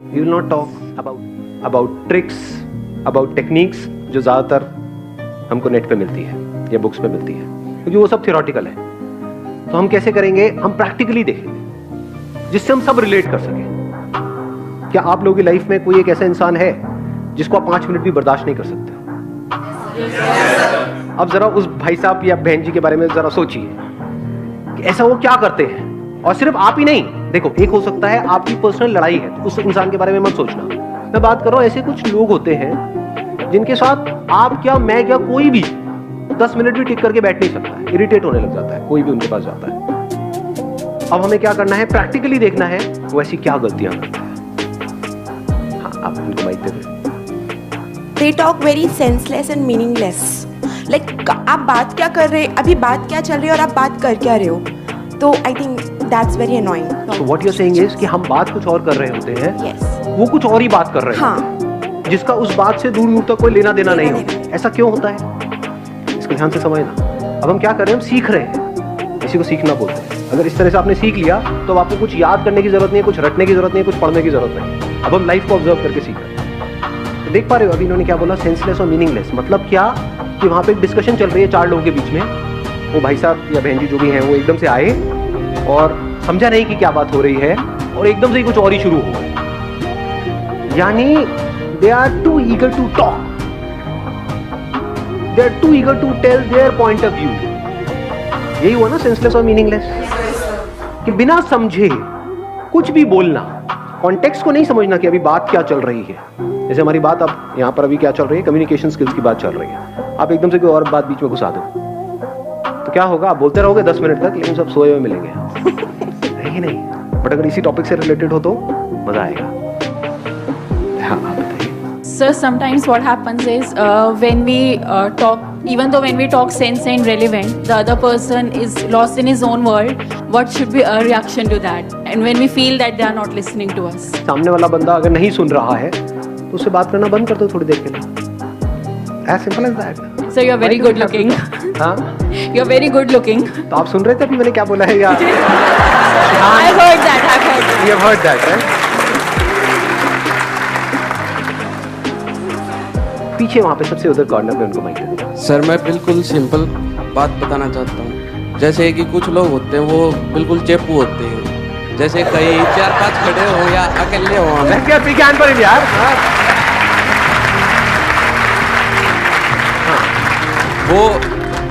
We will not talk about tricks, about techniques जो ज़्यादातर हमको नेट पे मिलती है या बुक्स पे मिलती है, क्योंकि वो सब थियोरेटिकल है। तो हम कैसे करेंगे? हम प्रैक्टिकली देखेंगे जिससे हम सब रिलेट कर सकें। क्या आप लोगों की लाइफ में कोई एक ऐसा इंसान है जिसको आप 5 मिनट भी बर्दाश्त नहीं कर सकते? अब जरा उस भाई साहब या बहन जी के बारे में जरा सोचिए कि ऐसा वो क्या करते हैं। और सिर्फ आप ही नहीं, देखो एक हो सकता है आपकी पर्सनल लड़ाई है, तो उस इंसान के बारे में मत सोचना। मैं बात कर रहा हूं ऐसे कुछ लोग होते हैं जिनके साथ आप क्या, मैं क्या, कोई भी 10 मिनट भी टिक करके बैठ नहीं सकता है, इरिटेट होने लग जाता है कोई भी उनके पास जाता है। अब हमें क्या करना है? प्रैक्टिकली देखना है वो ऐसी क्या गलतियां करता है। हाँ, आप उनको माइक दे दें। They talk very senseless and meaningless. Like आप बात क्या कर रहे, अभी बात क्या चल रही है और आप बात कर क्या रहे हो? तो I think that's very annoying. So what you're saying is कि हम बात कुछ और कर रहे होते हैं, Yes. वो कुछ और ही बात कर रहे हैं, हाँ. जिसका उस बात से दूर दूर तक कोई लेना देना नहीं होता। ऐसा क्यों होता है? इसको ध्यान से समझना। अब हम क्या कर रहे हैं? हम सीख रहे हैं, इसी को सीखना बोलते हैं। अगर इस तरह से आपने सीख लिया तो अब आपको कुछ याद करने की जरूरत नहीं है, कुछ रटने की जरूरत नहीं है, कुछ पढ़ने की जरूरत नहीं। अब हम लाइफ को ऑब्जर्व करके सीख रहे हैं। तो देख पा रहे हो अभी इन्होंने क्या बोला? सेंसलेस और मीनिंगलेस। मतलब क्या कि वहां पे एक डिस्कशन चल रही है 4 लोगों के बीच में, वो भाई साहब या बहन जी जो भी हैं वो एकदम से आए और समझा नहीं कि क्या बात हो रही है और एकदम से ही कुछ और ही शुरू हो गया। यानी they are too eager to talk, they are too eager to tell their point of view. यही हुआ ना सेंसलेस और मीनिंगलेस, कि बिना समझे कुछ भी बोलना, कॉन्टेक्स्ट को नहीं समझना कि अभी बात क्या चल रही है। जैसे हमारी बात अब यहाँ पर अभी क्या चल रही है? कम्युनिकेशन स्किल्स की बात चल रही है। आप एकदम से कोई और बात बीच में घुसा दो तो क्या होगा? आप बोलते रहोगे 10 मिनट तक, लेकिन सब सोए हुए मिलेंगे। है कि नहीं? बट अगर इसी टॉपिक से रिलेटेड हो तो मजा आएगा। हाँ, आप बताइए। Sir, sometimes what happens is when we talk, even though when we talk sense and relevant, the other person is lost in his own world. What should be a reaction to that? And when we feel that they are not listening to us. सामने वाला बंदा अगर नहीं सुन रहा है तो उससे बात करना बंद कर दो थोड़ी देर के लिए। As simple as that. So you're very good looking. हाँ? You're very good looking. तो आप सुन रहे थे अभी मैंने क्या बोला है या? I've heard that. I've heard that. You have heard that, right? पीछे वहाँ पे सबसे उधर कॉर्नर पे उनको माइक दे दो। सर मैं बिल्कुल सिंपल बात बताना चाहता हूँ। जैसे कि कुछ लोग होते हैं वो बिल्कुल चेपू होते हैं, जैसे कहीं 4-5 खड़े हो या अकेले हो। क्या विज्ञान पर यार?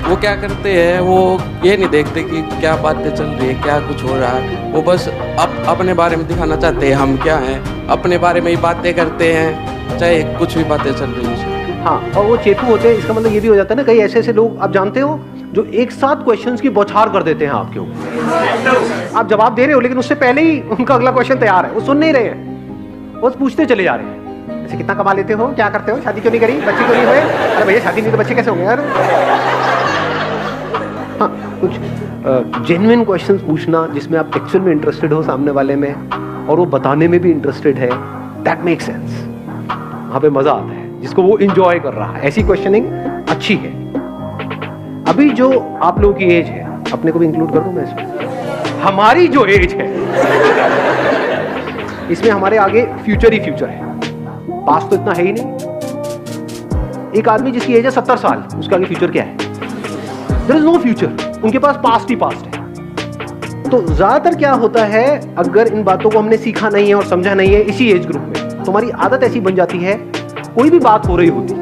वो क्या करते हैं, वो ये नहीं देखते कि क्या बातें चल रही है, क्या कुछ हो रहा है। वो बस अपने बारे में दिखाना चाहते हैं हम क्या हैं, अपने बारे में ही बातें करते हैं, चाहे कुछ भी बातें चल रही हैं। हाँ, और वो चेपू होते हैं। इसका मतलब ये भी हो जाता है ना, कई ऐसे ऐसे लोग आप जानते हो जो एक साथ क्वेश्चंस की बौछार कर देते हैं आपके ऊपर। आप जवाब दे रहे हो लेकिन उससे पहले ही उनका अगला क्वेश्चन तैयार है, वो सुन नहीं रहे हैं, वो पूछते चले जा रहे हैं। जैसे कितना कमा लेते हो, क्या करते हो, शादी क्यों नहीं करी, बच्चे क्यों नहीं हुए? अरे भैया शादी नहीं तो बच्चे कैसे होंगे यार? हाँ, कुछ जेन्युइन क्वेश्चंस पूछना जिसमें आप एक्चुअल में इंटरेस्टेड हो सामने वाले में और वो बताने में भी इंटरेस्टेड है, दैट मेक सेंस। वहाँ पे मजा आता है जिसको वो इंजॉय कर रहा है। ऐसी क्वेश्चनिंग अच्छी है। अभी जो आप लोगों की एज है, अपने को भी इंक्लूड कर दूं मैं इसमें, हमारी जो एज है इसमें हमारे आगे फ्यूचर ही फ्यूचर है, पास्ट तो इतना है ही नहीं। एक आदमी जिसकी एज है 70 साल, उसके आगे फ्यूचर क्या है? देयर इज नो फ्यूचर, उनके पास पास्ट ही पास्ट है। तो ज्यादातर क्या होता है, अगर इन बातों को हमने सीखा नहीं है और समझा नहीं है इसी एज ग्रुप में, तो हमारी आदत ऐसी बन जाती है, कोई भी बात हो रही होती है,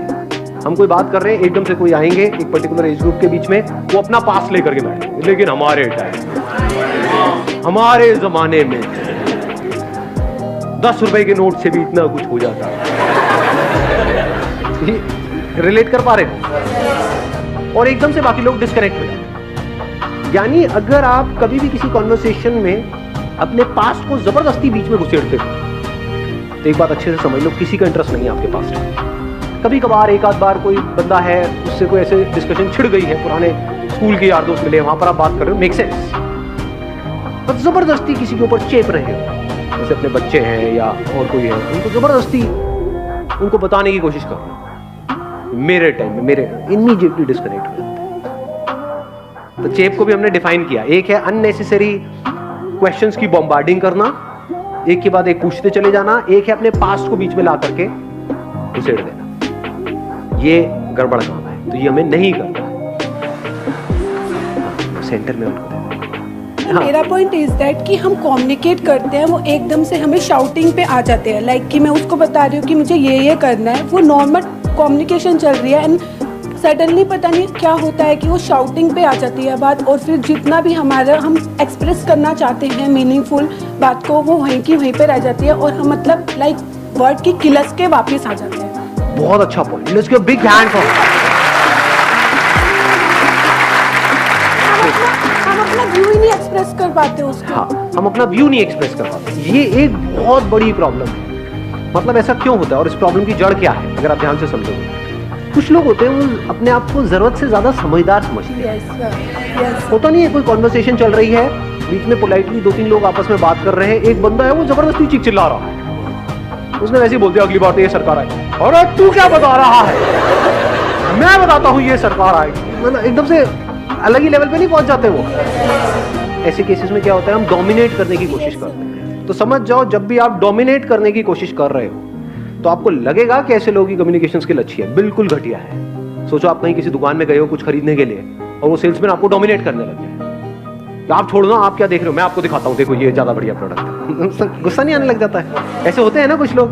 हम कोई बात कर रहे हैं, एकदम से कोई आएंगे एक पर्टिकुलर एज ग्रुप के बीच में, वो अपना पास लेकर के बैठे, लेकिन हमारे टाइम, हमारे जमाने में 10 रुपए के नोट से भी इतना कुछ हो जाता है। रिलेट कर पा रहे हो? और एकदम से बाकी लोग डिस्कनेक्ट हो जाते। यानी अगर आप कभी भी किसी कॉन्वर्सेशन में अपने पास्ट को जबरदस्ती बीच में घुसेड़ते हो तो एक बात अच्छे से समझ लो, किसी का इंटरेस्ट नहीं है आपके पास। कभी कभार एक आध बार कोई बंदा है, उससे कोई ऐसे डिस्कशन छिड़ गई है, पुराने स्कूल के यार दोस्त मिले, वहां पर आप बात कर रहे हो, मेक सेंस। पर जबरदस्ती किसी के ऊपर चेप रहे हो, जैसे अपने बच्चे हैं या और कोई है, उनको जबरदस्ती उनको बताने की कोशिश कर रहे हो, मेरे टाइम में मेरे इमीडिएटली डिस्कनेक्ट हो जाते हैं। तो चेप को भी हमने डिफाइन किया, एक है अननेसेसरी क्वेश्चंस की बॉम्बार्डिंग करना एक के बाद एक पूछते चले जाना, एक है अपने पास्ट को बीच में ला करके घुसेड़ देना। ये गड़बड़ काम है, तो ये हमें नहीं करना। सेंटर में उनको हाँ। मेरा पॉइंट इज दैट कि हम कम्युनिकेट करते हैं, वो एकदम से हमें शाउटिंग पे आ जाते हैं, लाइक कि मैं उसको बता रही हूँ कि मुझे ये करना है, वो नॉर्मल कम्युनिकेशन चल रही है एंड सडनली पता नहीं क्या होता है कि वो शाउटिंग पे आ जाती है बात, और फिर जितना भी हमारा हम एक्सप्रेस करना चाहते हैं मीनिंगफुल बात को, वो वहीं की वहीं पे रह जाती है और हम मतलब लाइक वर्ड की किलस के वापस आ जाते हैं। बहुत अच्छा point, let's give big hand for. हम अपना व्यू ही नहीं एक्सप्रेस कर पाते उसको। हाँ, हम अपना व्यू नहीं एक्सप्रेस कर पाते। ये एक बहुत बड़ी प्रॉब्लम है। मतलब ऐसा क्यों होता है और इस प्रॉब्लम की जड़ क्या है, अगर आप ध्यान से समझोगे। कुछ लोग होते हैं वो अपने आप को जरूरत से ज्यादा समझदार समझते हैं। यस होता नहीं है, कोई कॉन्वर्सेशन चल रही है, बीच में पोलाइटली 2-3 लोग आपस में बात कर रहे हैं, एक बंदा है वो जबरदस्ती चीख चिल्ला रहा है, उसने वैसे ही बोल दिया अगली बार तो ये सरकार आएगी। अरे तू क्या बता रहा है, मैं बताता हूँ ये सरकार आएगी। मतलब एकदम से अलग ही लेवल पे नहीं पहुंच जाते वो। ऐसे केसेस में क्या होता है, हम डोमिनेट करने की कोशिश करते हैं। तो समझ जाओ, जब भी आप डोमिनेट करने की कोशिश कर रहे हो तो आपको लगेगा कि ऐसे लोगों की कम्युनिकेशन स्किल अच्छी है, बिल्कुल घटिया है। सोचो आप कहीं किसी दुकान में गए हो कुछ खरीदने के लिए और वो सेल्समैन आपको डोमिनेट करने लग गया, आप छोड़ दो, आप क्या देख रहे हो, मैं आपको दिखाता हूँ, देखो ये ज्यादा बढ़िया प्रोडक्ट है। गुस्सा नहीं आने लग जाता है? ऐसे होते हैं ना कुछ लोग।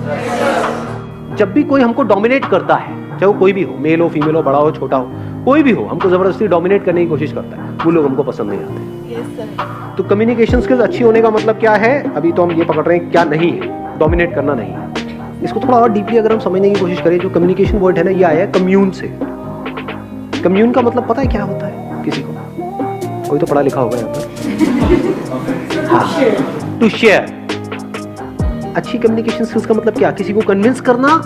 जब भी कोई हमको डोमिनेट करता है, चाहे वो कोई भी हो, मेल हो, फीमेल हो, बड़ा हो, छोटा हो, कोई भी हो, हमको जबरदस्ती डोमिनेट करने की कोशिश करता है, वो लोग हमको पसंद नहीं आते। तो कम्युनिकेशन स्किल्स अच्छी होने का मतलब क्या है, अभी तो हम ये पकड़ रहे हैं क्या नहीं है, डोमिनेट करना नहीं है। इसको थोड़ा और डीपली अगर हम समझने की कोशिश करें, जो कम्युनिकेशन वर्ड है ना, ये आया है कम्यून से। कम्यून का मतलब पता है क्या होता है किसी को? कोई तो पढ़ा लिखा होगा यहाँ पर। हाँ, टू शेयर। अच्छी कम्युनिकेशन स्किल्स का मतलब क्या? किसी को कन्विंस करना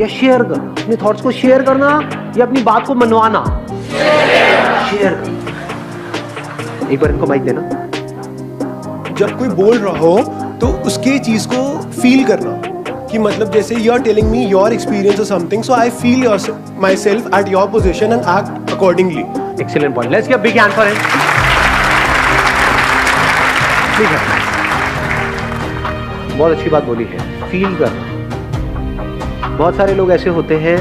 या शेयर करना, अपने थॉट्स को शेयर करना या अपनी बात को मनवाना। शेयर करना। एक बार इनको माइक देना। जब कोई बोल रहा हो तो उसके चीज को फील करना, कि मतलब जैसे you are telling me your experience और something, so I feel my self at your position and act accordingly. Excellent point, let's give big hand for him. ठीक है, बहुत अच्छी बात बोली है, फील करना। बहुत सारे लोग ऐसे होते हैं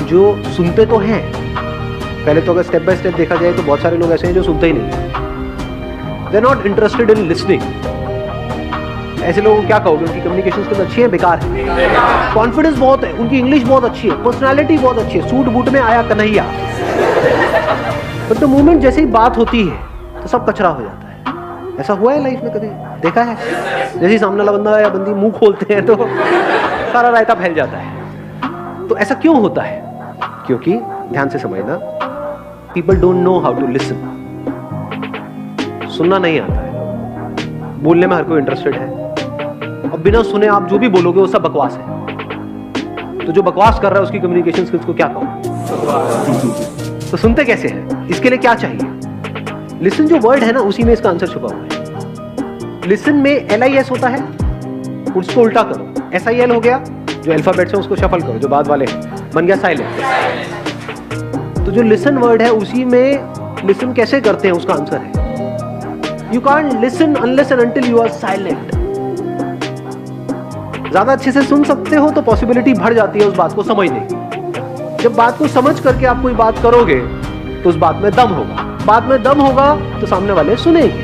जो सुनते तो हैं, पहले तो अगर स्टेप बाय स्टेप देखा जाए तो बहुत सारे लोग ऐसे हैं जो सुनते ही नहीं, they are not interested in listening. ऐसे लोगों को क्या कहोगे? उनकी कम्युनिकेशन स्किल्स अच्छी है, बेकार है। कॉन्फिडेंस बहुत है, उनकी इंग्लिश बहुत अच्छी है, पर्सनालिटी बहुत अच्छी है, सूट बूट में आया कन्हैया, बट द मोमेंट जैसे ही बात होती है तो सब कचरा हो जाता है। ऐसा हुआ है लाइफ में कभी? देखा है? जैसे ही सामने वाला बंदा या बंदी मुंह खोलते हैं तो सारा रायता फैल जाता है। तो ऐसा क्यों होता है? क्योंकि ध्यान से समझना, people don't know how to listen. सुनना नहीं आता है, बोलने में हर कोई इंटरेस्टेड है, और बिना सुने आप जो भी बोलोगे वो सब बकवास है। तो जो बकवास कर रहा है उसकी कम्युनिकेशन स्किल्स को क्या कहो? तो सुनते कैसे हैं? इसके लिए क्या चाहिए? लिसन जो वर्ड है ना, उसी में इसका आंसर छुपा हुआ है। लिसन में LIS होता है, उसको उल्टा करो, SIL हो गया, जो अल्फाबेट्स है उसको शफल करो, जो बाद वाले बन गया साइलेंट। तो जो लिसन वर्ड है उसी में लिसन कैसे करते हैं उसका आंसर है, you can't listen unless and until you are silent. ज्यादा अच्छे से सुन सकते हो तो पॉसिबिलिटी बढ़ जाती है उस बात को समझने की। जब बात को समझ करके आप कोई बात करोगे तो उस बात में दम होगा, बात में दम होगा तो सामने वाले सुनेंगे।